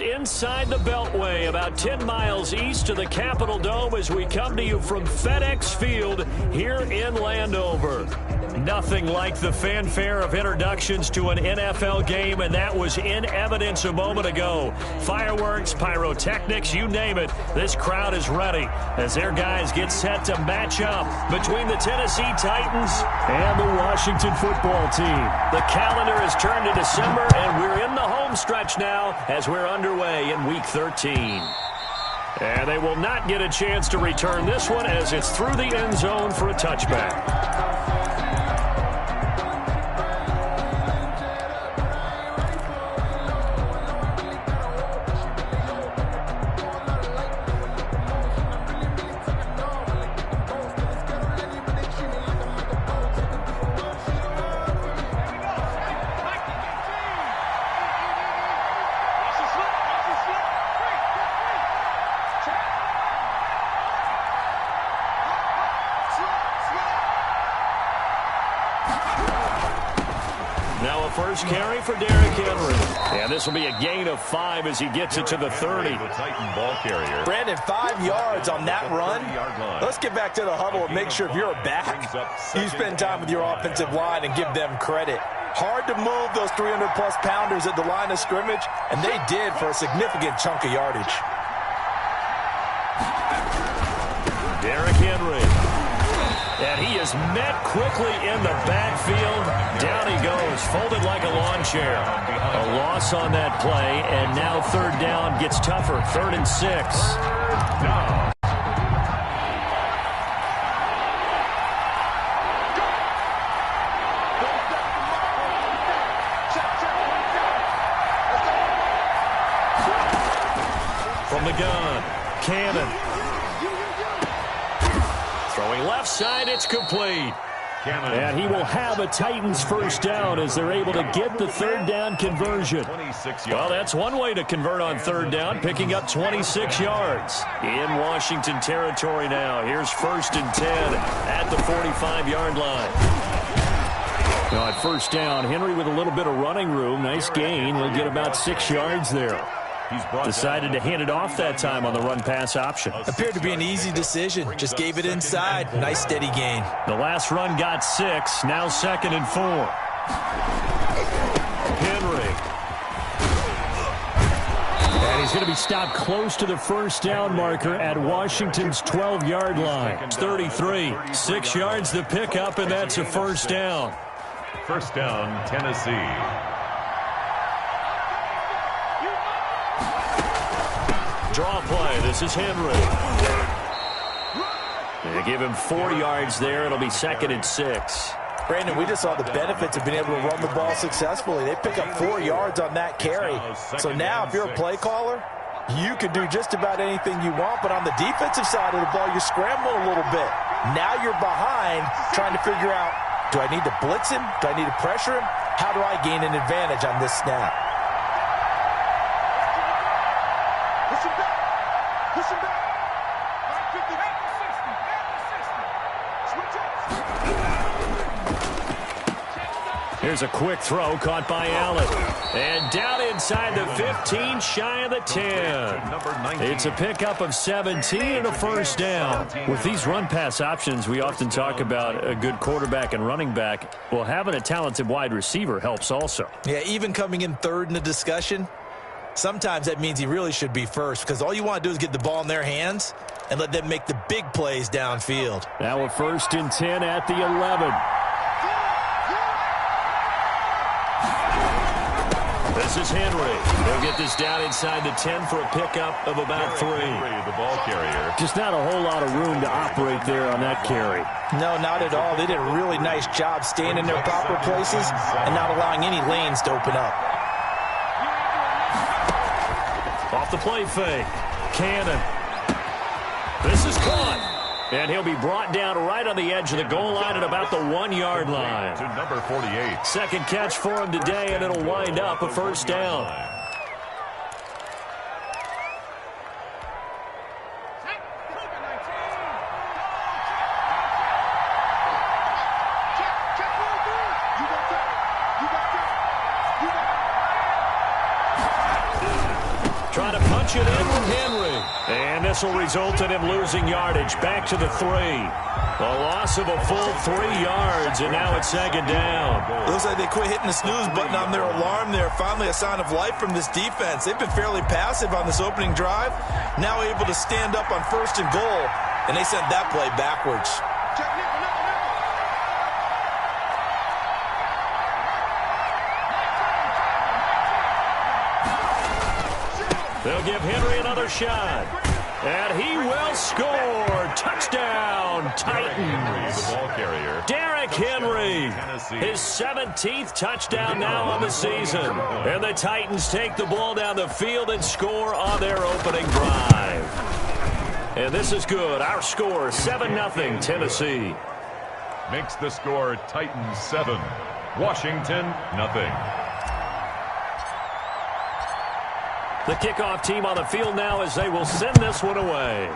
inside the Beltway, about 10 miles east of the Capitol Dome as we come to you from FedEx Field here in Landover. Nothing like the fanfare of introductions to an NFL game, and that was in evidence a moment ago. Fireworks, pyrotechnics, you name it. This crowd is ready as their guys get set to match up between the Tennessee Titans and the Washington football team. The calendar has turned to December, and we're in the home stretch now as we're underway in Week 13. And they will not get a chance to return this one as it's through the end zone for a touchback. Now a first carry for Derrick Henry. And this will be a gain of 5 as he gets it to the 30. The Titan ball carrier. Brandon, 5 yards on that run. Let's get back to the huddle and make sure if you're a back, you spend time with your offensive line and give them credit. Hard to move those 300-plus pounders at the line of scrimmage, and they did for a significant chunk of yardage. Derrick Henry. And he is met quickly in the backfield. Down he goes, folded like a lawn chair. A loss on that play, and now third down gets tougher. 3rd and 6. No. From the gun, Cannon. Throwing left side, it's complete. And he will have a Titans first down as they're able to get the third down conversion. Well, that's one way to convert on third down, picking up 26 yards. In Washington territory now. Here's 1st and 10 at the 45-yard line. Now at first down, Henry with a little bit of running room. Nice gain. He'll get about 6 yards there. Decided to hand it off that time on the run-pass option. Appeared to be an easy decision. Just gave it inside. Nice steady gain. The last run got 6. Now 2nd and 4. Henry. And he's going to be stopped close to the first down marker at Washington's 12-yard line. It's 33. 6 yards the pickup, and that's a first down. First down, Tennessee. Draw play. This is Henry. They give him 4 yards there. It'll be 2nd and 6. Brandon, we just saw the benefits of being able to run the ball successfully. They pick up 4 yards on that carry. So now if you're a play caller, you can do just about anything you want. But on the defensive side of the ball, you're scrambling a little bit. Now you're behind trying to figure out, do I need to blitz him? Do I need to pressure him? How do I gain an advantage on this snap? Here's a quick throw caught by Allen. And down inside the 15, shy of the 10. It's a pickup of 17 and a first down. With these run-pass options, we often talk about a good quarterback and running back. Well, having a talented wide receiver helps also. Yeah, even coming in third in the discussion, sometimes that means he really should be first because all you want to do is get the ball in their hands and let them make the big plays downfield. Now a 1st and 10 at the 11. This is Henry. They'll get this down inside the 10 for a pickup of about 3. The ball carrier. Just not a whole lot of room to operate there on that carry. No, not at all. They did a really nice job staying in their proper places and not allowing any lanes to open up. Off the play fake. Cannon. This is caught. And he'll be brought down right on the edge of the goal line at about the 1-yard line. To number 48. Second catch for him today, and it'll wind up a first down. Trying to punch it in with Henry. And this will result in him losing yardage. Back to the 3. A loss of a full 3 yards, and now it's second down. Looks like they quit hitting the snooze button on their alarm there. Finally a sign of life from this defense. They've been fairly passive on this opening drive. Now able to stand up on 1st and goal, and they sent that play backwards. They'll give Henry another shot. And he will score. Touchdown, Titans. The ball carrier. Derrick Henry. His 17th touchdown now on the season. And the Titans take the ball down the field and score on their opening drive. And this is good. Our score, 7-0 Tennessee. Makes the score Titans 7. Washington, nothing. The kickoff team on the field now as they will send this one away.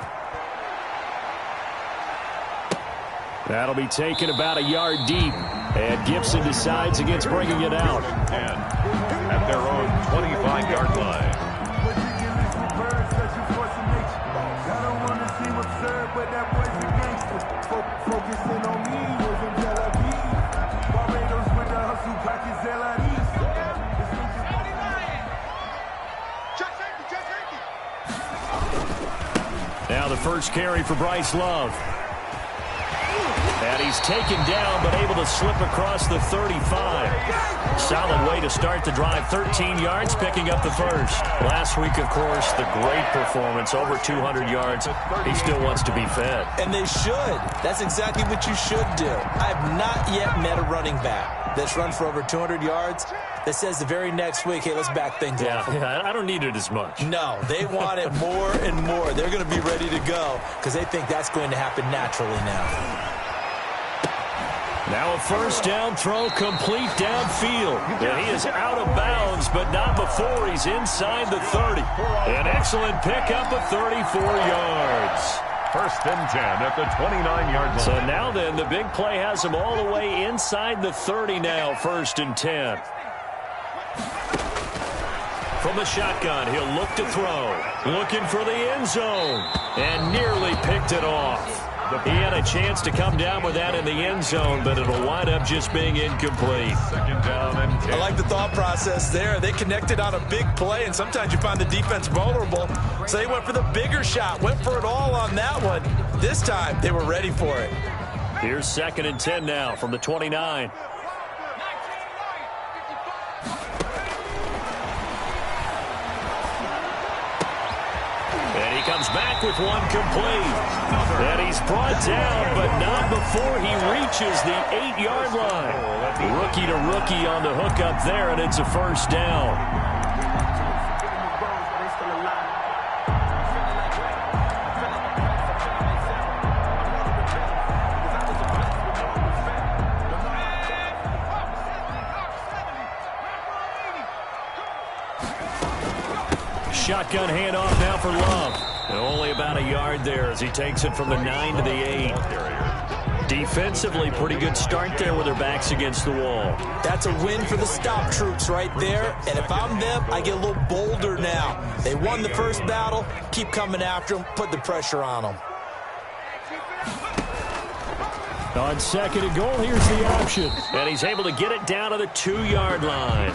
That'll be taken about a yard deep. And Gibson decides against bringing it out. And at their own 25-yard line. Now the first carry for Bryce Love. And he's taken down but able to slip across the 35. Solid way to start the drive. 13 yards, picking up the first. Last week, of course, the great performance, over 200 yards. He still wants to be fed. And they should. That's exactly what you should do. I have not yet met a running back that's run for over 200 yards that says the very next week, hey, let's back things off. Yeah, I don't need it as much. No, they want it more and more. They're going to be ready to go because they think that's going to happen naturally now. Now a first down throw complete downfield. And he is out of bounds, but not before he's inside the 30. An excellent pickup of 34 yards. 1st and 10 at the 29-yard line. So now then, the big play has him all the way inside the 30 now, 1st and 10. From the shotgun, he'll look to throw. Looking for the end zone. And nearly picked it off. He had a chance to come down with that in the end zone, but it'll wind up just being incomplete. 2nd down and 10. I like the thought process there. They connected on a big play, and sometimes you find the defense vulnerable. So they went for the bigger shot, went for it all on that one. This time, they were ready for it. Here's 2nd and 10 now from the 29. And he comes back with one complete. And he's brought down, but not before he reaches the 8-yard line. Rookie to rookie on the hook up there, and it's a first down. Shotgun handoff now for Love. And only about a yard there as he takes it from the 9 to the 8. Defensively, pretty good start there with their backs against the wall. That's a win for the stop troops right there. And if I'm them, I get a little bolder now. They won the first battle. Keep coming after them. Put the pressure on them. On 2nd and goal, here's the option. And he's able to get it down to the 2-yard line.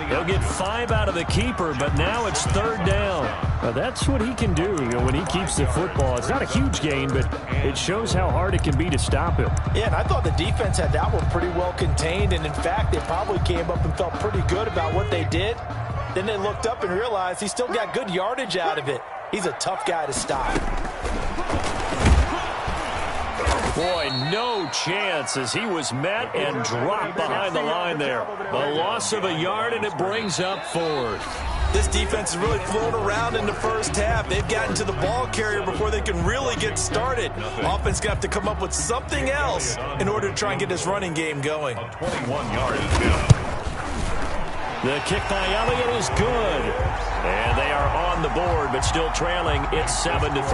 He'll get 5 out of the keeper, but now it's 3rd down. Now that's what he can do, when he keeps the football. It's not a huge gain, but it shows how hard it can be to stop him. Yeah, and I thought the defense had that one pretty well contained. And, in fact, they probably came up and felt pretty good about what they did. Then they looked up and realized he still got good yardage out of it. He's a tough guy to stop. Boy, no chance as he was met and dropped behind the line there. A loss of a yard, and it brings up 4th. This defense has really flown around in the first half. They've gotten to the ball carrier before they can really get started. Offense going to have to come up with something else in order to try and get this running game going. 21 yards. The kick by Elliott is good. And they are on on the board, but still trailing. It's 7-3.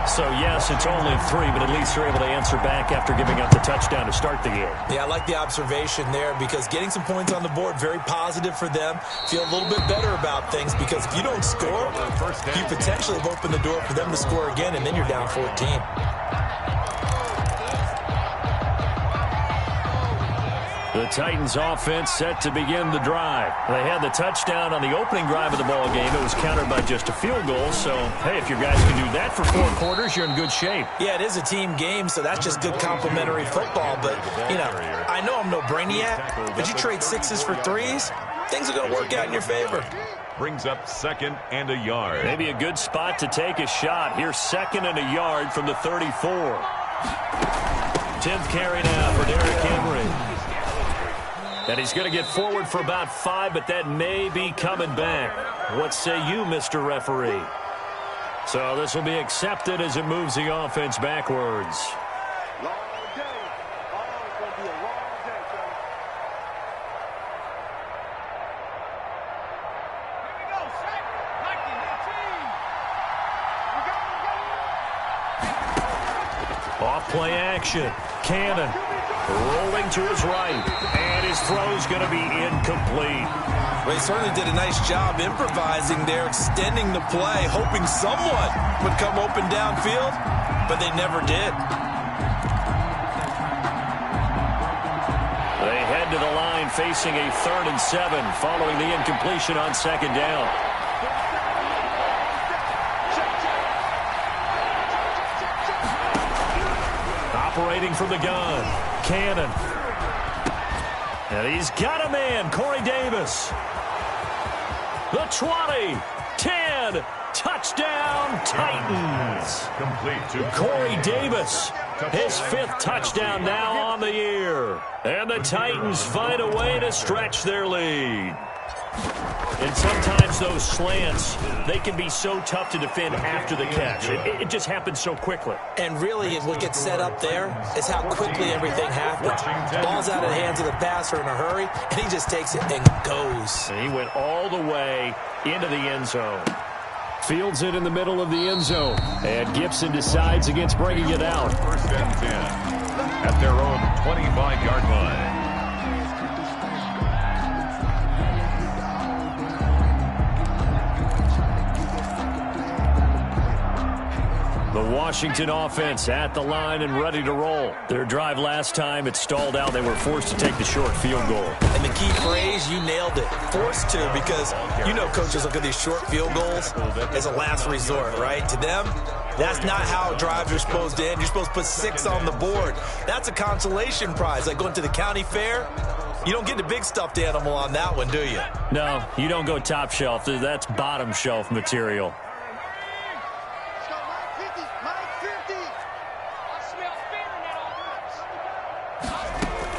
So, yes, it's only 3, but at least they're able to answer back after giving up the touchdown to start the game. Yeah, I like the observation there because getting some points on the board, very positive for them. Feel a little bit better about things because if you don't score, you potentially have opened the door for them to score again, and then you're down 14. The Titans offense set to begin the drive. They had the touchdown on the opening drive of the ball game. It was countered by just a field goal. So, hey, if your guys can do that for 4 quarters, you're in good shape. Yeah, it is a team game, so that's just good complimentary football. But, you know, I know I'm no brainiac, but you trade 6s for 3s, things are going to work out in your favor. Brings up 2nd and a yard. Maybe a good spot to take a shot. Here's 2nd and a yard from the 34. 10th carry now for Derrick Henry. And he's going to get forward for about 5, but that may be coming back. What say you, Mr. Referee? So this will be accepted as it moves the offense backwards. Long day. Oh, it's going to be a long day, fellas. Here we go, Shaq. Mikey, new team. Off-play action. Cannon rolling to his right. And his throw's going to be incomplete. Well, he certainly did a nice job improvising there, extending the play, hoping someone would come open downfield, but they never did. They head to the line facing a 3rd and 7 following the incompletion on 2nd down. Operating from the gun, Cannon. And he's got a man, Corey Davis. The 20, 10, touchdown Titans. Complete to Corey Davis, his 5th touchdown now on the year. And the Titans find a way to stretch their lead. And sometimes those slants, they can be so tough to defend after the catch. It just happens so quickly. And really, what gets set up there is how quickly everything happens. Ball's out of the hands of the passer in a hurry, and he just takes it and goes. And he went all the way into the end zone. Fields it in the middle of the end zone. And Gibson decides against bringing it out. 1st and 10 at their own 25-yard line. The Washington offense at the line and ready to roll. Their drive last time, it stalled out. They were forced to take the short field goal. And the key phrase, you nailed it. Forced to, because you know coaches look at these short field goals as a last resort, right? To them, that's not how drives are supposed to end. You're supposed to put 6 on the board. That's a consolation prize. Like going to the county fair, you don't get the big stuffed animal on that one, do you? No, you don't go top shelf. That's bottom shelf material.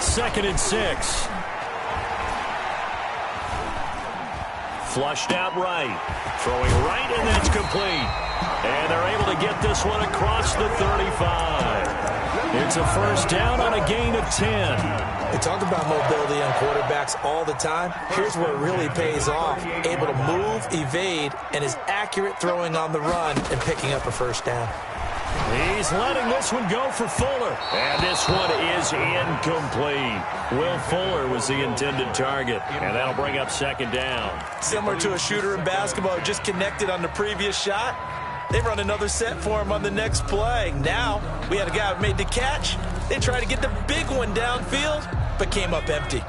2nd and 6. Flushed out right. Throwing right, and that's complete. And they're able to get this one across the 35. It's a 1st down on a gain of 10. They talk about mobility on quarterbacks all the time. Here's where it really pays off. Able to move, evade, and is accurate throwing on the run and picking up a 1st down. He's letting this one go for Fuller. And this one is incomplete. Will Fuller was the intended target. And that'll bring up 2nd down. Similar to a shooter in basketball who just connected on the previous shot. They run another set for him on the next play. Now, we had a guy who made the catch. They tried to get the big one downfield, but came up empty.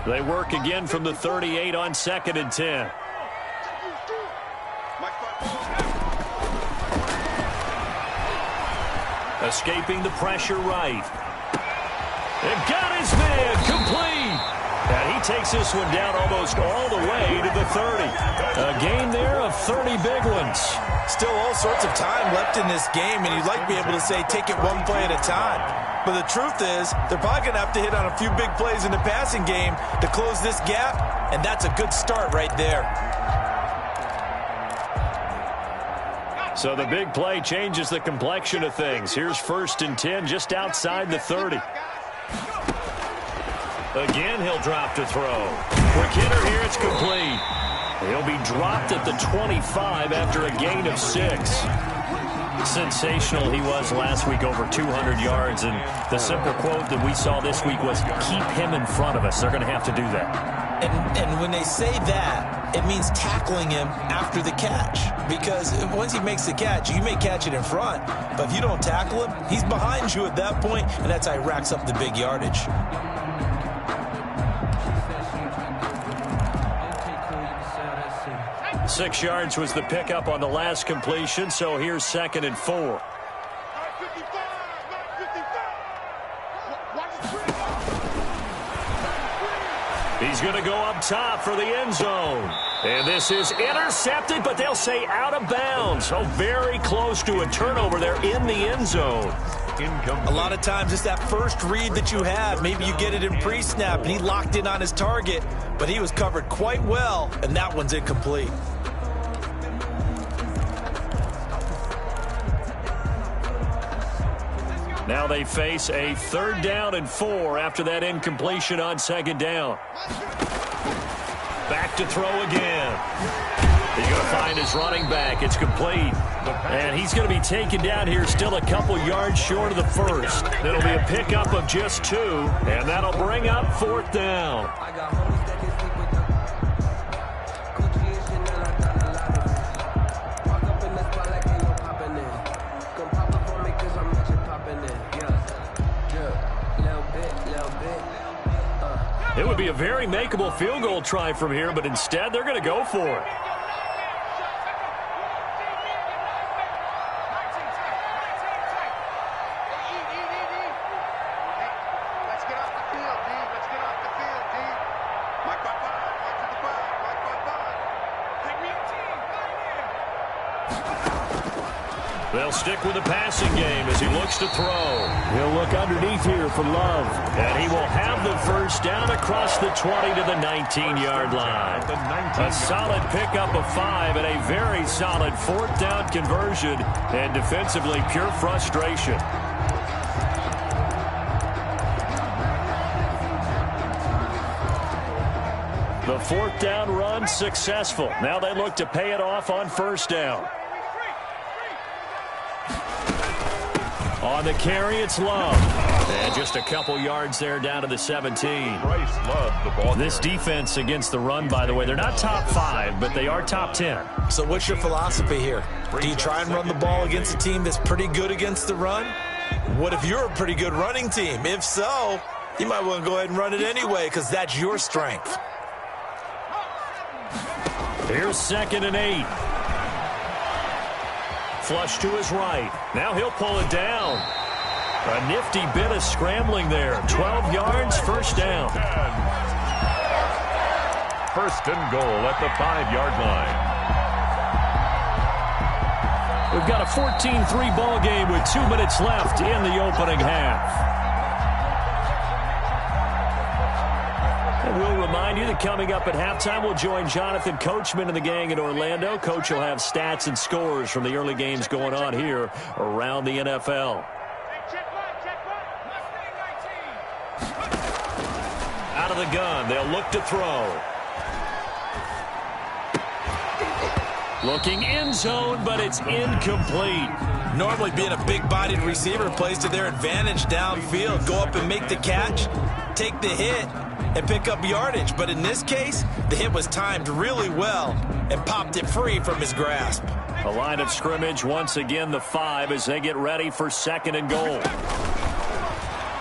They work again from the 38 on 2nd and 10. Escaping the pressure right. And got his man complete. And he takes this one down almost all the way to the 30. A gain there of 30 big ones. Still all sorts of time left in this game, and you'd like to be able to say take it one play at a time. But the truth is, they're probably going to have to hit on a few big plays in the passing game to close this gap, and that's a good start right there. So the big play changes the complexion of things. Here's 1st and 10 just outside the 30. Again, he'll drop to throw. Quick hitter here, it's complete. He'll be dropped at the 25 after a gain of 6. Sensational he was last week, over 200 yards. And the simple quote that we saw this week was, keep him in front of us. They're going to have to do that. And when they say that, it means tackling him after the catch. Because once he makes the catch, you may catch it in front. But if you don't tackle him, he's behind you at that point, and that's how he racks up the big yardage. 6 yards was the pickup on the last completion, so here's 2nd and 4. He's going to go up top for the end zone. And this is intercepted, but they'll say out of bounds. So very close to a turnover there in the end zone. A lot of times it's that first read that you have. Maybe you get it in pre-snap, and he locked in on his target, but he was covered quite well, and that one's incomplete. Now they face a 3rd down and 4 after that incompletion on 2nd down. Back to throw again. He's going to find his running back. It's complete. And he's going to be taken down here still a couple yards short of the first. It'll be a pickup of just 2, and that'll bring up 4th down. It would be a very makeable field goal try from here, but instead they're going to go for it. They'll stick with the passing game as he looks to throw. He'll look underneath here for Love. And he will have the first down across the 20 to the 19-yard line. A solid pickup of 5 and a very solid 4th down conversion. And defensively, pure frustration. The 4th down run successful. Now they look to pay it off on 1st down. On the carry, it's Love. And just a couple yards there down to the 17. This defense against the run, by the way, they're not top 5, but they are top 10. So what's your philosophy here? Do you try and run the ball against a team that's pretty good against the run? What if you're a pretty good running team? If so, you might want to go ahead and run it anyway because that's your strength. Here's 2nd and 8. Flush to his right. Now he'll pull it down. A nifty bit of scrambling there. 12 yards, 1st down. 1st and goal at the 5-yard line. We've got a 14-3 ball game with 2 minutes left in the opening half. And we'll remind you that coming up at halftime, we'll join Jonathan Coachman and the gang in Orlando. Coach will have stats and scores from the early games going on here around the NFL. Out of the gun, they'll look to throw. Looking end zone, but it's incomplete. Normally being a big-bodied receiver plays to their advantage downfield. Go up and make the catch, take the hit, and pick up yardage. But in this case, the hit was timed really well and popped it free from his grasp. A line of scrimmage, once again the 5 as they get ready for 2nd and goal.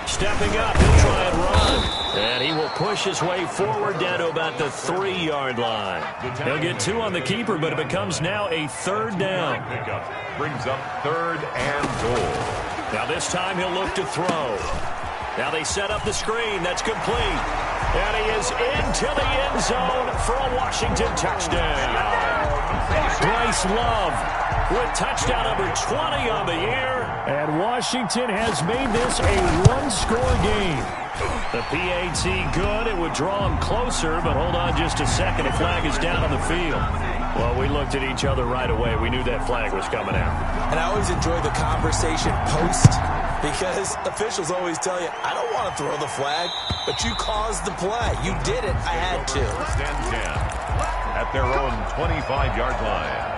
Stepping up, he'll try and run. And he will push his way forward down to about the 3-yard line. He'll get 2 on the keeper, but it becomes now a 3rd down. Brings up 3rd and goal. Now this time he'll look to throw. Now they set up the screen. That's complete. And he is into the end zone for a Washington touchdown. Bryce Love with touchdown number 20 on the year. And Washington has made this a 1-score game. The PAT good. It would draw him closer, but hold on just a second. A flag is down on the field. Well, we looked at each other right away. We knew that flag was coming out. And I always enjoy the conversation post because officials always tell you, I don't want to throw the flag, but you caused the play. You did it. I had to. 1st and 10. at their own 25-yard line.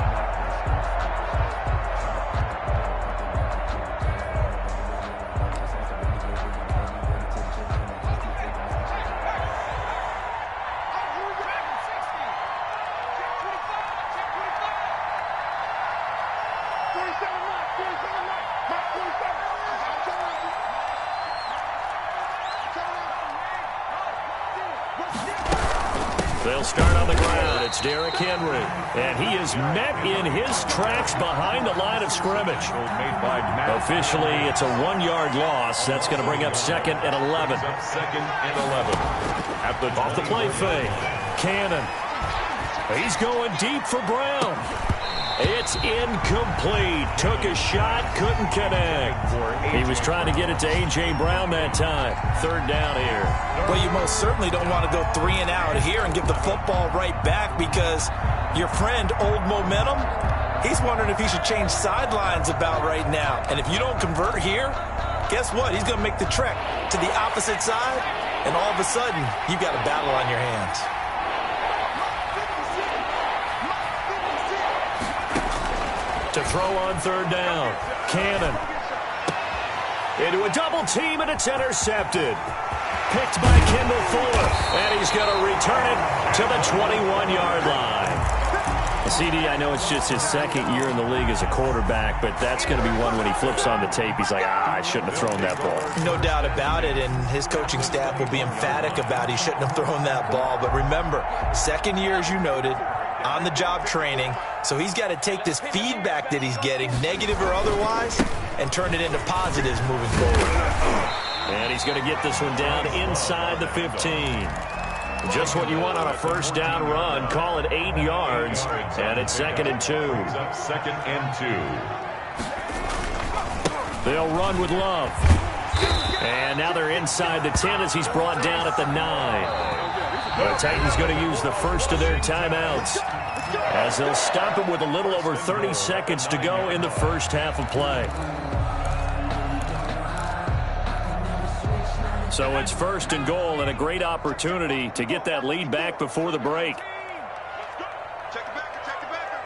They'll start on the ground. It's Derrick Henry. And he is met in his tracks behind the line of scrimmage. Officially, it's a 1-yard loss. That's going to bring up 2nd and 11. Second and 11. Off the play fake. Cannon. He's going deep for Brown. It's incomplete. Took a shot, couldn't connect. He was trying to get it to A.J. Brown that time. 3rd down here. Well, you most certainly don't want to go 3 and out here and give the football right back, because your friend, Old Momentum, he's wondering if he should change sidelines about right now. And if you don't convert here, guess what? He's going to make the trek to the opposite side, and all of a sudden, you've got a battle on your hands. To throw on 3rd down. Cannon. Into a double team, and it's intercepted. Picked by Kendall Fuller. And he's going to return it to the 21-yard line. CD, I know it's just his 2nd year in the league as a quarterback, but that's going to be one when he flips on the tape, he's like, I shouldn't have thrown that ball. No doubt about it, and his coaching staff will be emphatic about he shouldn't have thrown that ball. But remember, 2nd year, as you noted, on-the-job training, so he's got to take this feedback that he's getting, negative or otherwise, and turn it into positives moving forward. And he's going to get this one down inside the 15. Just what you want on a 1st down run. Call it 8 yards, and it's 2nd and 2. 2nd and 2. They'll run with Love. And now they're inside the 10 as he's brought down at the 9. The Titans going to use the first of their timeouts, as they'll stop it with a little over 30 seconds to go in the first half of play. So it's 1st and goal, and a great opportunity to get that lead back before the break. Check the backer, check the backer.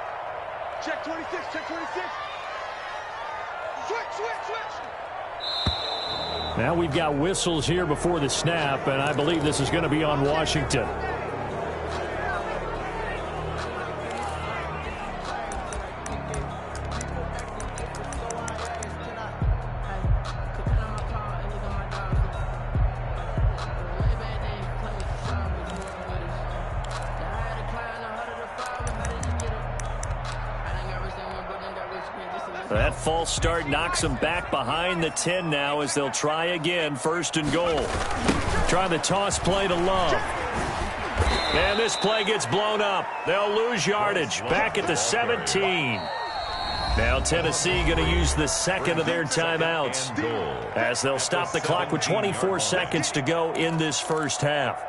Check 26, check 26. Switch. Now we've got whistles here before the snap, and I believe this is going to be on Washington. That false start knocks them back behind the 10 now as they'll try again. 1st and goal. Try the toss play to Love. And this play gets blown up. They'll lose yardage. Back at the 17. Now Tennessee going to use the 2nd of their timeouts, as they'll stop the clock with 24 seconds to go in this first half.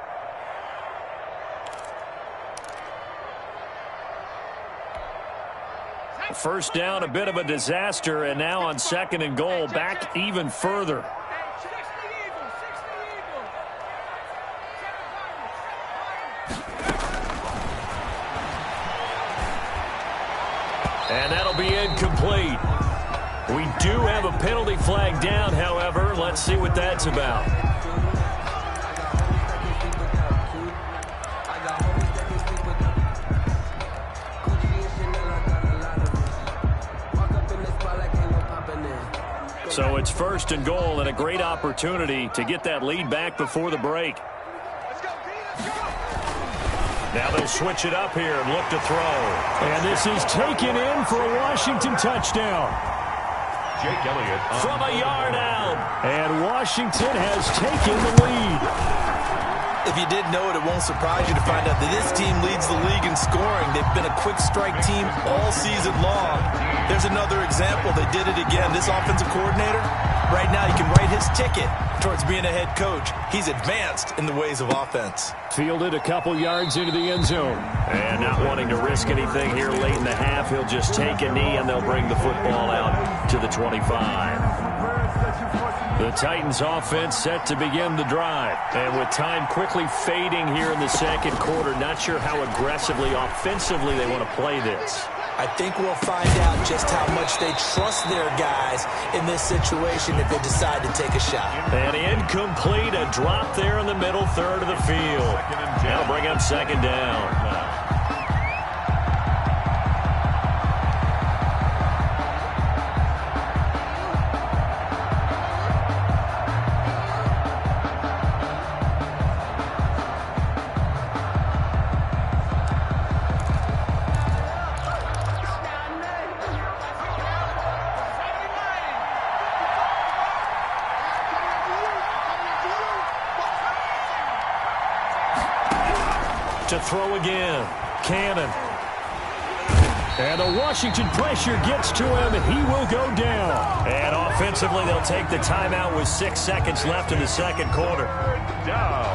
First down, a bit of a disaster, and now on 2nd and goal, back even further. And that'll be incomplete. We do have a penalty flag down, however. Let's see what that's about. So it's 1st and goal, and a great opportunity to get that lead back before the break. Now they'll switch it up here and look to throw. And this is taken in for a Washington touchdown. Jake Elliott from a yard out. And Washington has taken the lead. If you didn't know it, it won't surprise you to find out that this team leads the league in scoring. They've been a quick strike team all season long. There's another example. They did it again. This offensive coordinator, right now, he can write his ticket towards being a head coach. He's advanced in the ways of offense. Fielded a couple yards into the end zone. And not wanting to risk anything here late in the half, he'll just take a knee, and they'll bring the football out to the 25. The Titans offense set to begin the drive. And with time quickly fading here in the second quarter, not sure how aggressively, offensively they want to play this. I think we'll find out just how much they trust their guys in this situation if they decide to take a shot. And incomplete, a drop there in the middle third of the field. That'll bring up second down. To throw again. Cannon. And the Washington pressure gets to him, and he will go down. And offensively, they'll take the timeout with 6 seconds left in the second quarter. Down.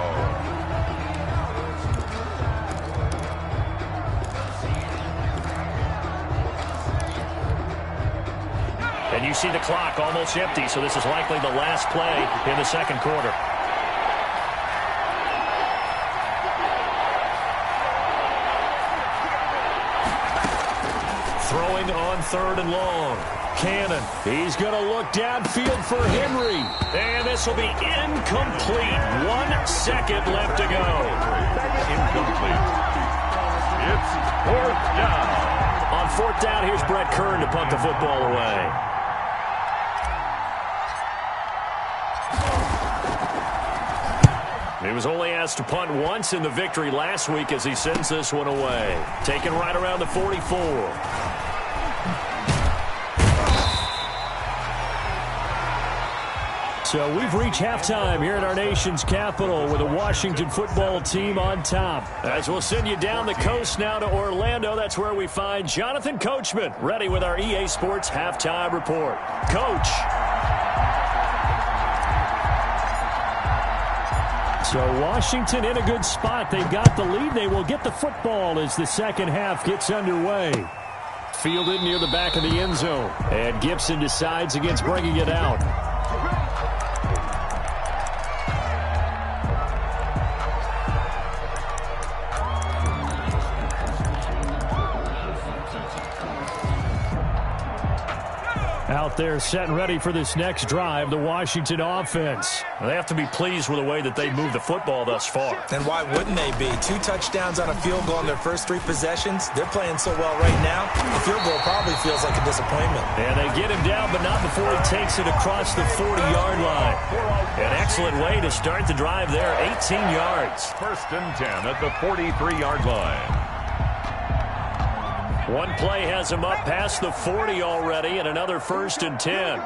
And you see the clock almost empty, so this is likely the last play in the second quarter. Throwing on third and long. Cannon. He's going to look downfield for Henry. And this will be incomplete. 1 second left to go. Incomplete. It's fourth down. On fourth down, here's Brett Kern to punt the football away. He was only asked to punt once in the victory last week as he sends this one away. Taken right around the 44. So we've reached halftime here in our nation's capital with the Washington football team on top. As we'll send you down the coast now to Orlando, that's where we find Jonathan Coachman ready with our EA Sports halftime report. Coach. So Washington in a good spot. They've got the lead. They will get the football as the second half gets underway. Fielded near the back of the end zone. And Gibson decides against bringing it out. Out there set and ready for this next drive, the Washington offense. They have to be pleased with the way that they've moved the football thus far. And why wouldn't they be? 2 touchdowns on a field goal in their first 3 possessions. They're playing so well right now, the field goal probably feels like a disappointment. And they get him down, but not before he takes it across the 40-yard line. An excellent way to start the drive there, 18 yards. First and 10 at the 43-yard line. One play has him up past the 40 already, and another first and 10.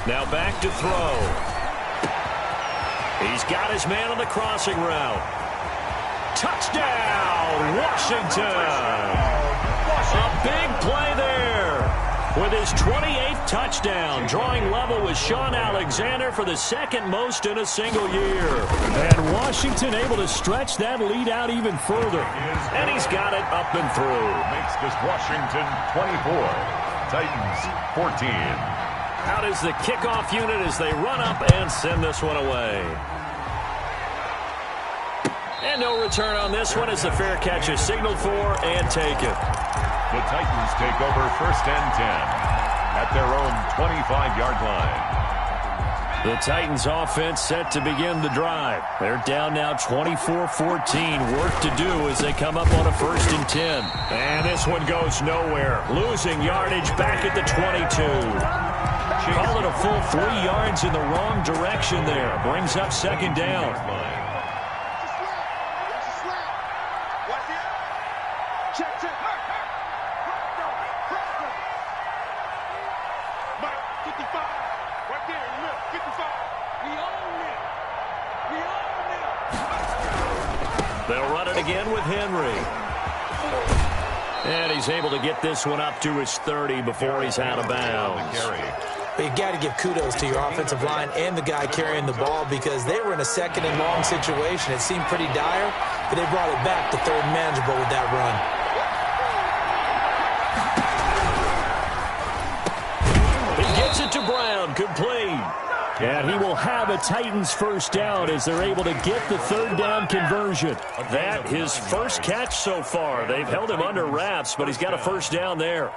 Now back to throw. He's got his man on the crossing route. Touchdown, Washington! A big play there. With his 28th touchdown, drawing level with Sean Alexander for the second most in a single year. And Washington able to stretch that lead out even further. And he's got it up and through. Makes this Washington 24, Titans 14. Out is the kickoff unit as they run up and send this one away. And no return on this one as the fair catch is signaled for and taken. The Titans take over first and 10 at their own 25-yard line. The Titans offense set to begin the drive. They're down now 24-14. Work to do as they come up on a first and 10. And this one goes nowhere. Losing yardage back at the 22. Call it a full 3 yards in the wrong direction there. Brings up second down. They'll run it again with Henry. And he's able to get this one up to his 30 before he's out of bounds. But you got to give kudos to your offensive line and the guy carrying the ball because they were in a second and long situation. It seemed pretty dire, but they brought it back to third manageable with that run. He gets it to Brown. And he will have a Titans first down as they're able to get the third down conversion. That his first catch so far. They've held him under wraps, but he's got a first down there.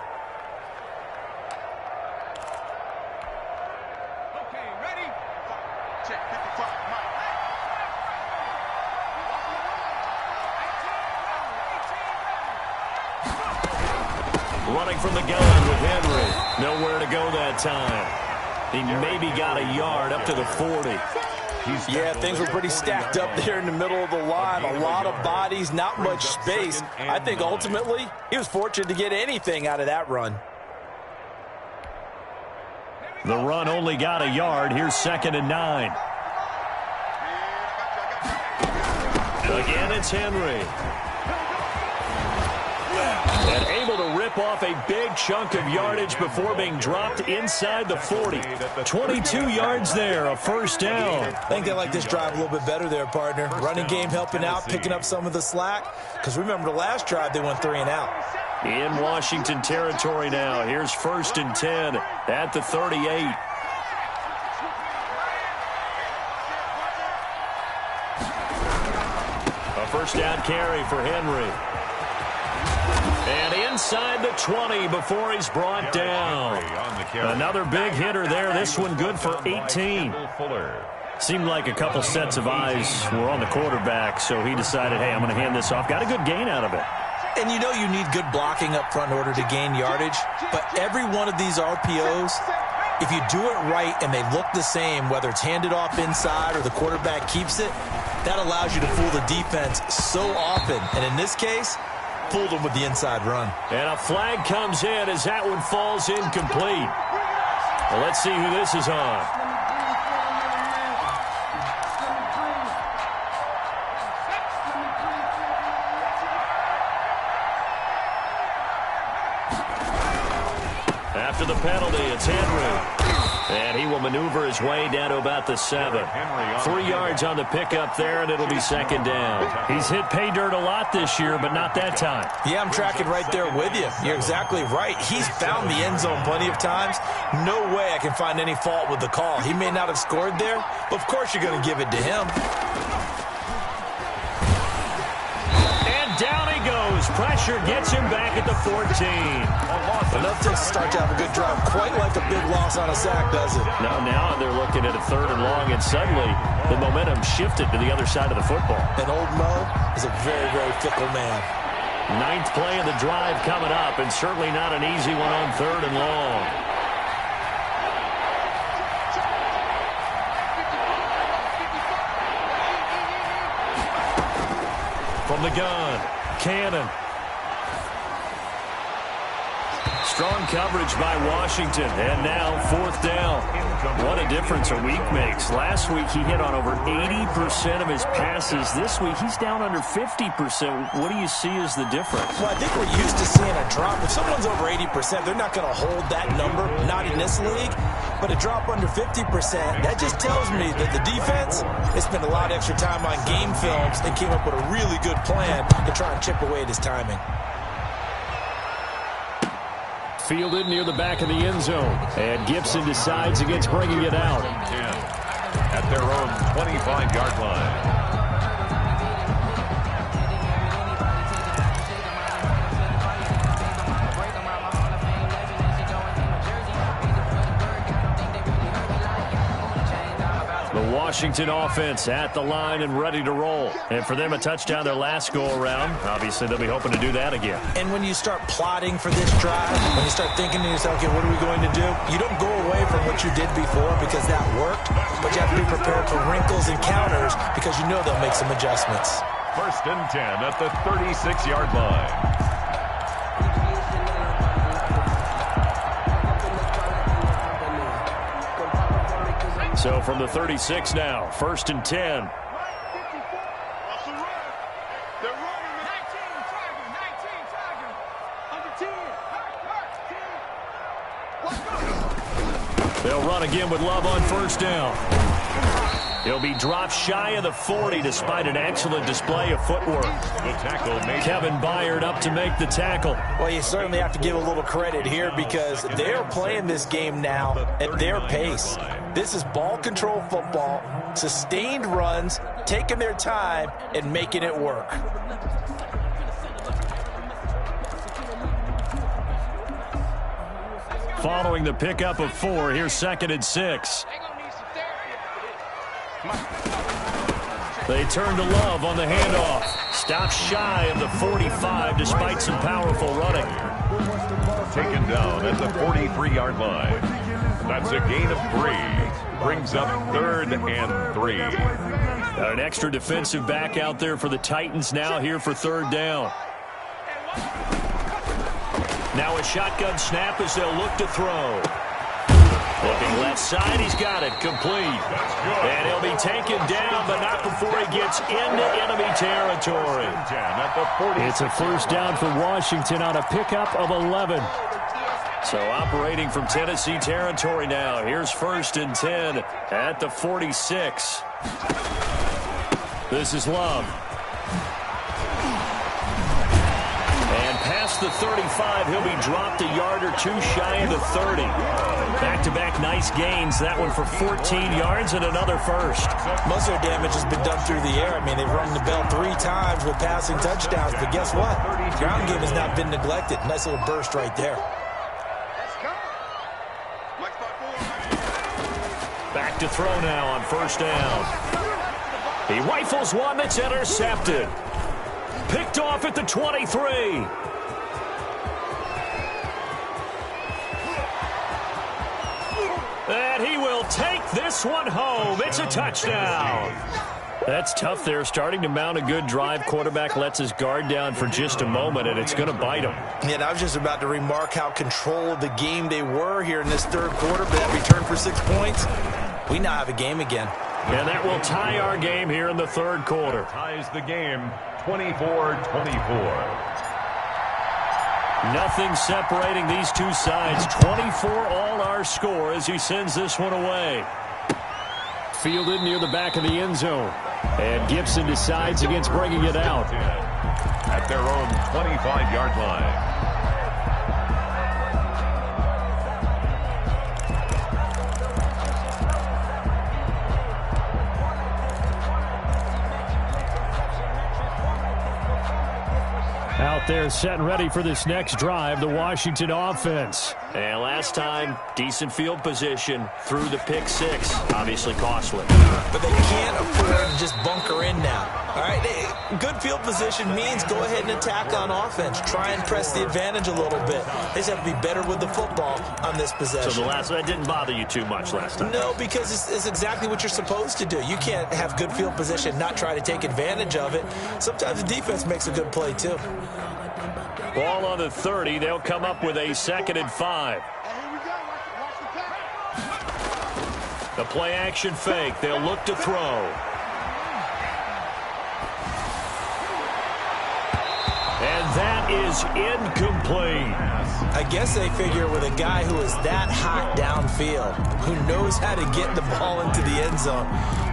Running from the gun with Henry. Nowhere to go that time. He maybe got a yard up to the 40. Yeah, things were pretty stacked up there in the middle of the line. A lot of bodies, not much space. I think ultimately he was fortunate to get anything out of that run. The run only got a yard. Here's 2nd and 9. Again, it's Henry. And able to rip off a big chunk of yardage before being dropped inside the 40. 22 yards there, a first down. I think they like this drive a little bit better there, partner. Running game helping out, picking up some of the slack. Because remember the last drive, they went 3 and out. In Washington territory now. Here's 1st and 10 at the 38. A first down carry for Henry. And inside the 20 before he's brought down. Another big hitter there. This one good for 18. Seemed like a couple sets of eyes were on the quarterback, so he decided, hey, I'm going to hand this off. Got a good gain out of it. And you know you need good blocking up front in order to gain yardage. But every one of these RPOs, if you do it right and they look the same, whether it's handed off inside or the quarterback keeps it, that allows you to fool the defense so often. And in this case, fooled them with the inside run. And a flag comes in as that one falls incomplete. Well, let's see who this is on. After the penalty, it's Henry. And he will maneuver his way down to about the 7. 3 yards on the pickup there, and it'll be 2nd down. He's hit pay dirt a lot this year, but not that time. Yeah, I'm tracking right there with you. You're exactly right. He's found the end zone plenty of times. No way I can find any fault with the call. He may not have scored there, but of course you're going to give it to him. And down he goes. Pressure gets him back at the 14. Enough to start to have a good drive. Quite like a big loss on a sack, does it? Now they're looking at a 3rd and long, and suddenly the momentum shifted to the other side of the football. And old Mo is a very, very fickle man. 9th play of the drive coming up, and certainly not an easy one on 3rd and long. From the gun, Cannon. Strong coverage by Washington, and now 4th down. What a difference a week makes. Last week he hit on over 80% of his passes. This week he's down under 50%. What do you see as the difference? Well, I think we're used to seeing a drop. If someone's over 80%, they're not going to hold that number, not in this league. But a drop under 50%, that just tells me that the defense has spent a lot of extra time on game films and came up with a really good plan to try and chip away at his timing. Fielded near the back of the end zone. And Gibson decides against bringing it out. At their own 25-yard line. Washington offense at the line and ready to roll. And for them, a touchdown their last go-around. Obviously, they'll be hoping to do that again. And when you start plotting for this drive, when you start thinking to yourself, okay, what are we going to do? You don't go away from what you did before because that worked, but you have to be prepared for wrinkles and counters because you know they'll make some adjustments. 1st and 10 at the 36-yard line. So from the 36 now, 1st and 10. They'll run again with Love on 1st down. He'll be dropped shy of the 40 despite an excellent display of footwork. The tackle made. Kevin Byard up to make the tackle. Well, you certainly have to give a little credit here because they're playing this game now at their pace. This is ball control football, sustained runs, taking their time and making it work. Following the pickup of 4, here's 2nd and 6. They turn to Love on the handoff. Stops shy of the 45 despite some powerful running. Taken down at the 43-yard line. That's a gain of 3. Brings up 3rd and 3. Got an extra defensive back out there for the Titans now here for 3rd down. Now a shotgun snap as they'll look to throw. Looking left side, he's got it, complete. And he'll be taken down, but not before he gets into enemy territory. It's a first down for Washington on a pickup of 11. So operating from Tennessee territory now. Here's 1st and 10 at the 46. This is Love. And past the 35, he'll be dropped a yard or 2 shy of the 30. Back-to-back nice gains. That one for 14 yards and another first. Most of their damage has been done through the air. I mean, they've rung the bell 3 times with passing touchdowns. But guess what? Ground game has not been neglected. Nice little burst right there. Back to throw now on 1st down. He rifles one that's intercepted. Picked off at the 23. And he will take this one home. It's a touchdown. That's tough there. Starting to mount a good drive. Quarterback lets his guard down for just a moment, and it's going to bite him. Yeah, and I was just about to remark how control of the game they were here in this 3rd quarter. But that return for 6 points, we now have a game again. And that will tie our game here in the 3rd quarter. Ties the game 24-24. Nothing separating these two sides. 24 all our score as he sends this one away. Fielded near the back of the end zone. And Gibson decides against bringing it out. At their own 25-yard line. Out there set and ready for this next drive, the Washington offense. And last time, decent field position through the pick 6. Obviously costly. But they can't afford to just bunker in now. All right, good field position means go ahead and attack on offense. Try and press the advantage a little bit. They just have to be better with the football on this possession. So that didn't bother you too much last time? No, because it's exactly what you're supposed to do. You can't have good field position, not try to take advantage of it. Sometimes the defense makes a good play, too. Ball on the 30. They'll come up with a 2nd and 5. The play action fake. They'll look to throw. And that is incomplete. I guess they figure with a guy who is that hot downfield, who knows how to get the ball into the end zone,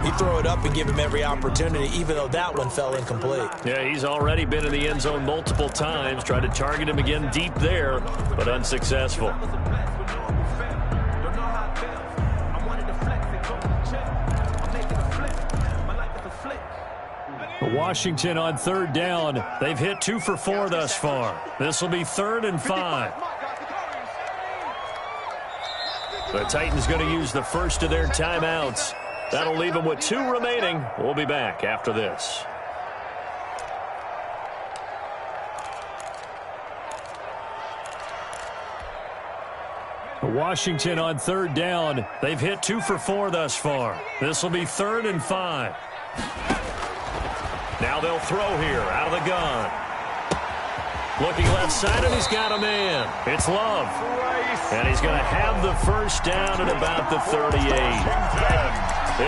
you throw it up and give him every opportunity, even though that one fell incomplete. Yeah, he's already been in the end zone multiple times. Tried to target him again deep there, but unsuccessful. Washington on 3rd down. They've hit 2 for 4 thus far. This will be 3rd and 5. The Titans going to use the first of their timeouts. That'll leave them with 2 remaining. We'll be back after this. Washington on 3rd down. They've hit 2 for 4 thus far. This will be 3rd and 5. Now they'll throw here out of the gun. Looking left side, and he's got a man. It's Love. And he's going to have the first down at about the 38.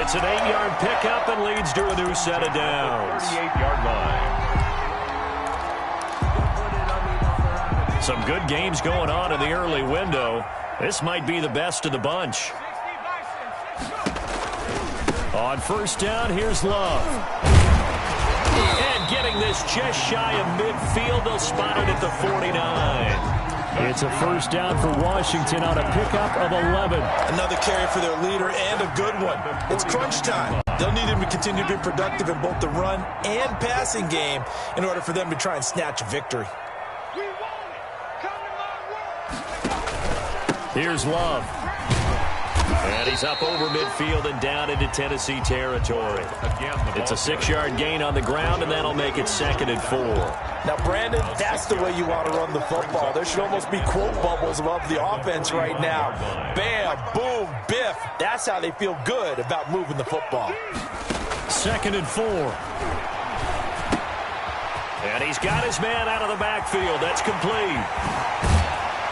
It's an 8-yard pickup and leads to a new set of downs. 38-yard line. Some good games going on in the early window. This might be the best of the bunch. On first down, here's Love. And getting this just shy of midfield, they'll spot it at the 49. It's a first down for Washington on a pickup of 11. Another carry for their leader and a good one. It's crunch time. They'll need him to continue to be productive in both the run and passing game in order for them to try and snatch a victory. Here's Love. And he's up over midfield and down into Tennessee territory. It's a 6-yard gain on the ground, and that'll make it 2nd and 4. Now, Brandon, that's the way you want to run the football. There should almost be quote bubbles above the offense right now. Bam, boom, biff. That's how they feel good about moving the football. 2nd and 4. And he's got his man out of the backfield. That's complete.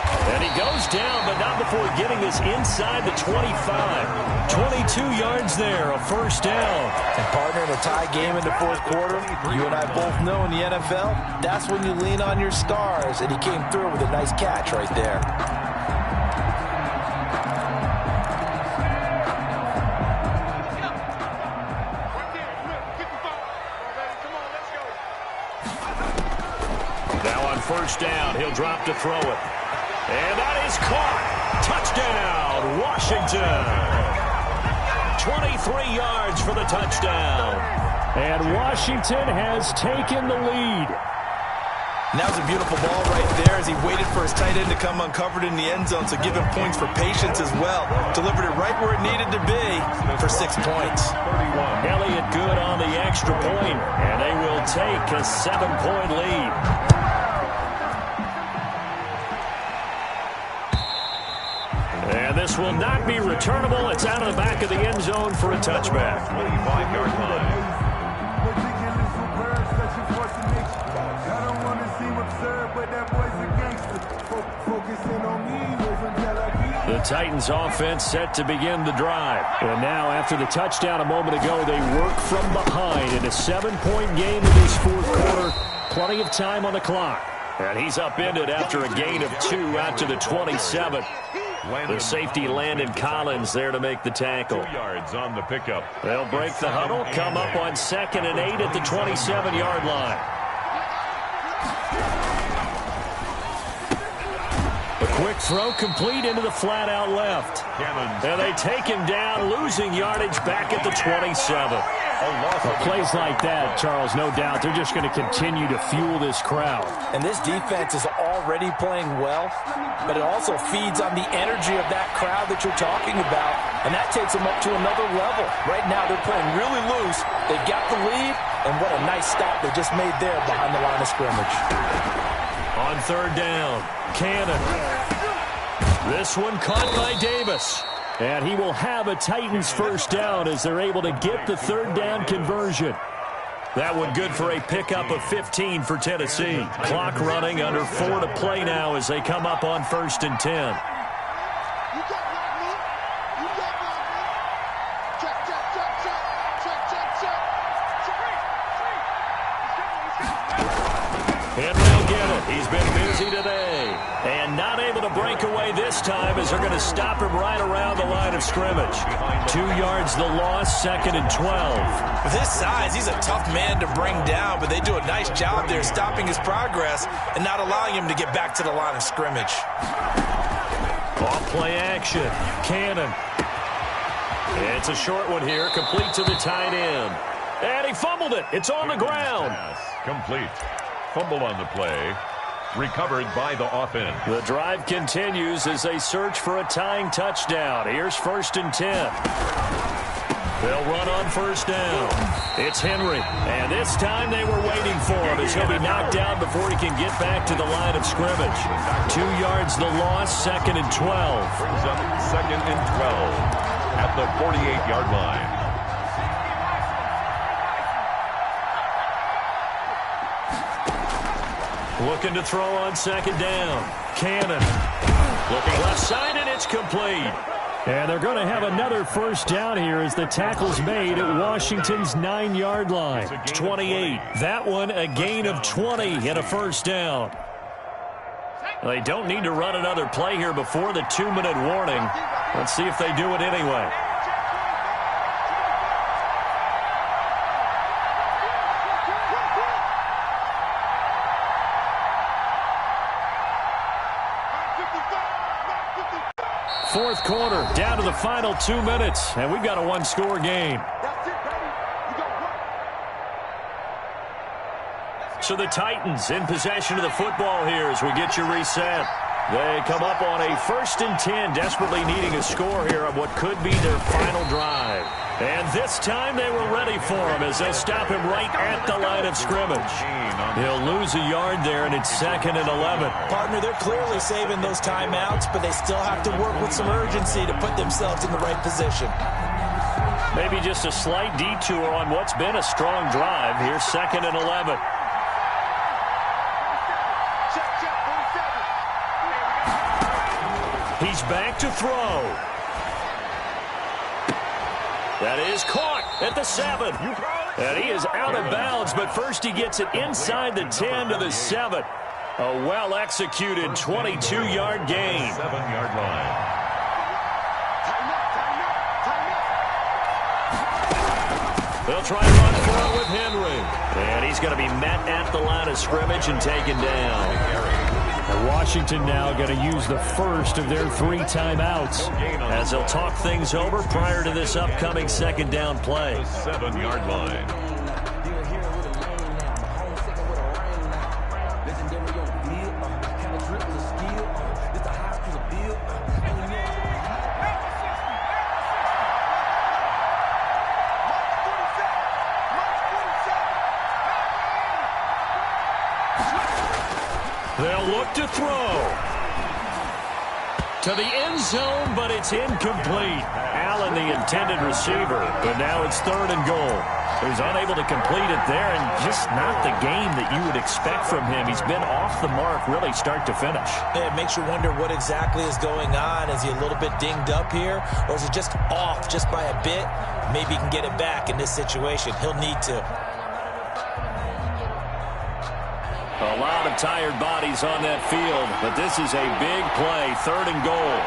And he goes down, but not before getting this inside the 25. 22 yards there, a first down. And partner, in a tie game in the fourth quarter, you and I both know in the NFL, that's when you lean on your stars. And he came through with a nice catch right there. Now on first down, he'll drop to throw it. And that is caught. Touchdown, Washington. 23 yards for the touchdown. And Washington has taken the lead. And that was a beautiful ball right there as he waited for his tight end to come uncovered in the end zone, so give him points for patience as well. Delivered it right where it needed to be for 6 points. Elliott good on the extra point, and they will take a 7-point lead. And this will not be returnable. It's out of the back of the end zone for a touchback. 25-yard line. The Titans offense set to begin the drive. And now after the touchdown a moment ago, they work from behind in a 7-point game in this fourth quarter. Plenty of time on the clock. And he's upended after a gain of 2 out to the 27. The safety Landon Collins there to make the tackle. 2 yards on the pickup. They'll break the huddle, come up on 2nd and 8 at the 27-yard line. A quick throw complete into the flat out left. And they take him down, losing yardage back at the 27. Plays like that, Charles, no doubt, they're just going to continue to fuel this crowd. And this defense is already playing well, but it also feeds on the energy of that crowd that you're talking about, and that takes them up to another level. Right now, they're playing really loose. They've got the lead, and what a nice stop they just made there behind the line of scrimmage. On third down, Cannon. This one caught by Davis. And he will have a Titans first down as they're able to get the third down conversion. That one good for a pickup of 15 for Tennessee. Clock running, under 4 to play now as they come up on 1st and 10. And they'll get it. He's been busy today. And not able to break away this time as they're going to stop him right around the line of scrimmage. 2 yards the loss, 2nd and 12. With his size, he's a tough man to bring down, but they do a nice job there stopping his progress and not allowing him to get back to the line of scrimmage. Off play action. Cannon. It's a short one here, complete to the tight end. And he fumbled it. It's on the ground. Complete. Fumble on the play. Recovered by the offense. The drive continues as they search for a tying touchdown. Here's 1st and 10. They'll run on first down. It's Henry. And this time they were waiting for him as he'll be knocked down before he can get back to the line of scrimmage. 2 yards the loss, 2nd and 12. Brings up 2nd and 12 at the 48-yard line. Looking to throw on 2nd down. Cannon. Looking left side, and it's complete. And they're going to have another first down here as the tackle's made at Washington's 9-yard line. 28. That one a gain of 20 and a first down. They don't need to run another play here before the 2-minute warning. Let's see if they do it anyway. Fourth quarter, down to the final 2 minutes, and we've got a one-score game. So the Titans in possession of the football here as we get you reset. They come up on a 1st and 10, desperately needing a score here on what could be their final drive. And this time they were ready for him as they'll stop him right at the line of scrimmage. He'll lose a yard there, and it's 2nd and 11. Partner, they're clearly saving those timeouts, but they still have to work with some urgency to put themselves in the right position. Maybe just a slight detour on what's been a strong drive. Here's 2nd and 11. He's back to throw. That is caught at the 7. And he is out of bounds, but first he gets it inside the 10 to the 7. A well-executed 22-yard gain. 7-yard line. They'll try and run for it with Henry. And he's going to be met at the line of scrimmage and taken down. And Washington now going to use the first of their 3 timeouts as they'll talk things over prior to this upcoming 2nd down play. 7-yard line. They'll look to throw to the end zone, but it's incomplete. Allen, the intended receiver, but now it's 3rd and goal. He's unable to complete it there, and just not the game that you would expect from him. He's been off the mark really start to finish. Yeah, it makes you wonder what exactly is going on. Is he a little bit dinged up here, or is it just off just by a bit? Maybe he can get it back in this situation. He'll need to. A lot of tired bodies on that field, but this is a big play, 3rd and goal.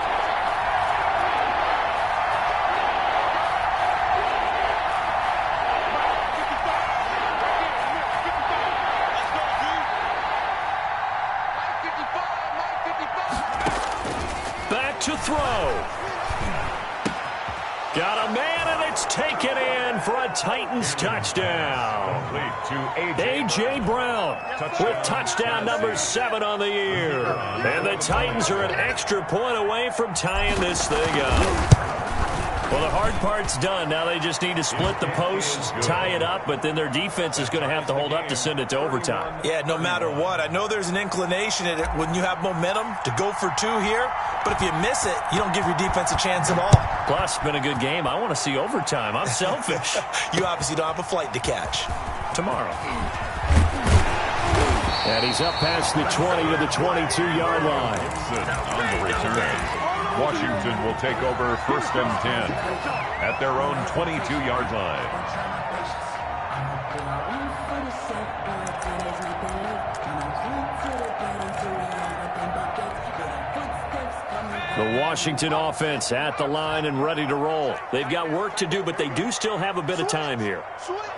Back to throw. Got a man, and it's taken in for a Titans touchdown. A.J. Brown with touchdown number 7 on the year. And the Titans are an extra point away from tying this thing up. Well, the hard part's done. Now they just need to split the posts, tie it up, but then their defense is going to have to hold up to send it to overtime. Yeah, no matter what. I know there's an inclination in it when you have momentum to go for 2 here, but if you miss it, you don't give your defense a chance at all. Plus, it's been a good game. I want to see overtime. I'm selfish. You obviously don't have a flight to catch. Tomorrow. And he's up past the 20 to the 22-yard line. On the return. Washington will take over 1st and 10 at their own 22-yard line. The Washington offense at the line and ready to roll. They've got work to do, but they do still have a bit of time here.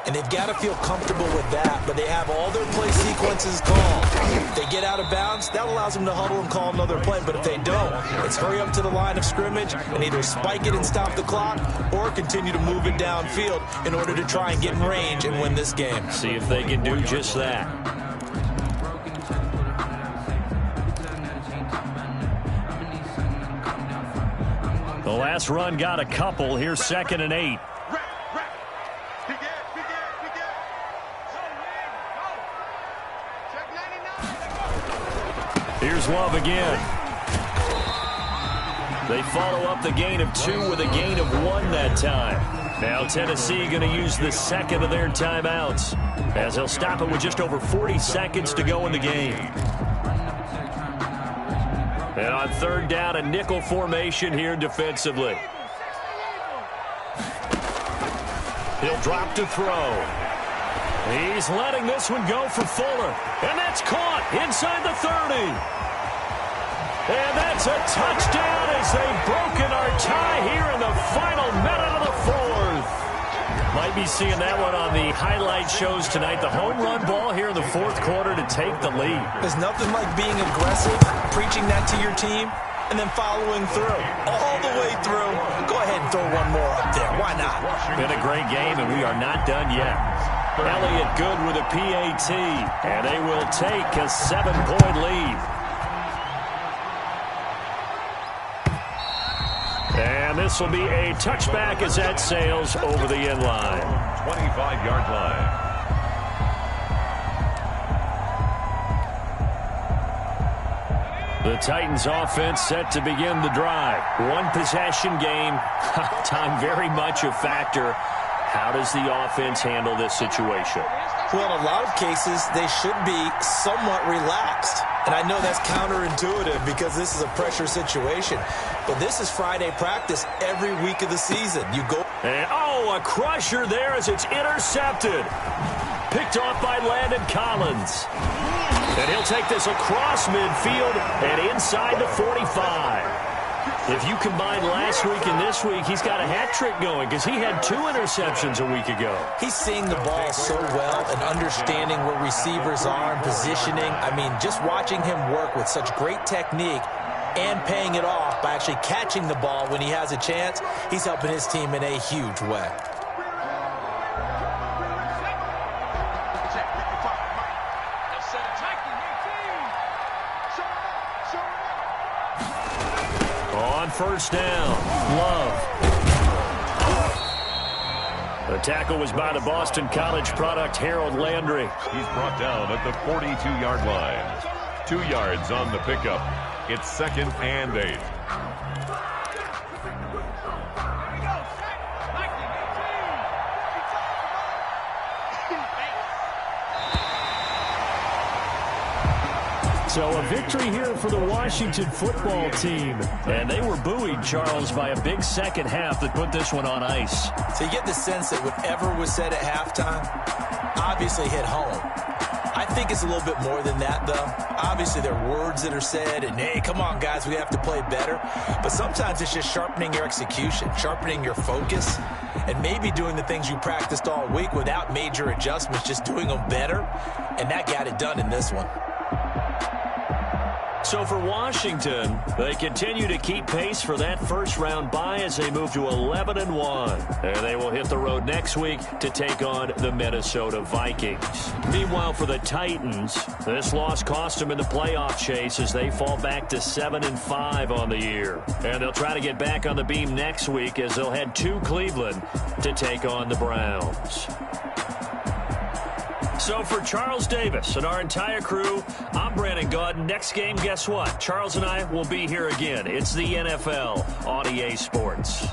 And they've got to feel comfortable with that, but they have all their play sequences called. If they get out of bounds, that allows them to huddle and call another play, but if they don't, it's hurry up to the line of scrimmage and either spike it and stop the clock or continue to move it downfield in order to try and get in range and win this game. See if they can do just that. The last run got a couple. Here's 2nd and 8. Here's Love again. They follow up the gain of 2 with a gain of 1 that time. Now Tennessee going to use the 2nd of their timeouts as they'll stop it with just over 40 seconds to go in the game. And on 3rd down, a nickel formation here defensively. He'll drop to throw. He's letting this one go for Fuller. And that's caught inside the 30. And that's a touchdown as they've broken our tie here in the final minute of the 4th. Might be seeing that one on the highlight shows tonight. The home run ball here in the fourth quarter to take the lead. There's nothing like being aggressive, preaching that to your team, and then following through. All the way through. Go ahead and throw one more up there. Why not? Been a great game, and we are not done yet. Elliott good with a PAT, and they will take a 7-point lead. And this will be a touchback as that sails over the end line. 25-yard line. The Titans offense set to begin the drive. One possession game. Time very much a factor. How does the offense handle this situation? Well, in a lot of cases, they should be somewhat relaxed. And I know that's counterintuitive because this is a pressure situation. But this is Friday practice every week of the season. You go. And, a crusher there as it's intercepted. Picked off by Landon Collins. And he'll take this across midfield and inside the 45. If you combine last week and this week, he's got a hat trick going because he had 2 interceptions a week ago. He's seeing the ball so well and understanding where receivers are and positioning. I mean, just watching him work with such great technique and paying it off by actually catching the ball when he has a chance, he's helping his team in a huge way. On first down, Love. The tackle was by the Boston College product, Harold Landry. He's brought down at the 42-yard line. 2 yards on the pickup. It's 2nd and 8. So a victory here for the Washington football team. And they were buoyed, Charles, by a big second half that put this one on ice. So you get the sense that whatever was said at halftime obviously hit home. I think it's a little bit more than that, though. Obviously, there are words that are said, and, hey, come on, guys, we have to play better. But sometimes it's just sharpening your execution, sharpening your focus, and maybe doing the things you practiced all week without major adjustments, just doing them better. And that got it done in this one. So for Washington, they continue to keep pace for that first-round bye as they move to 11-1. And they will hit the road next week to take on the Minnesota Vikings. Meanwhile, for the Titans, this loss cost them in the playoff chase as they fall back to 7-5 on the year. And they'll try to get back on the beam next week as they'll head to Cleveland to take on the Browns. So for Charles Davis and our entire crew, I'm Brandon Gaudin. Next game, guess what? Charles and I will be here again. It's the NFL on EA Sports.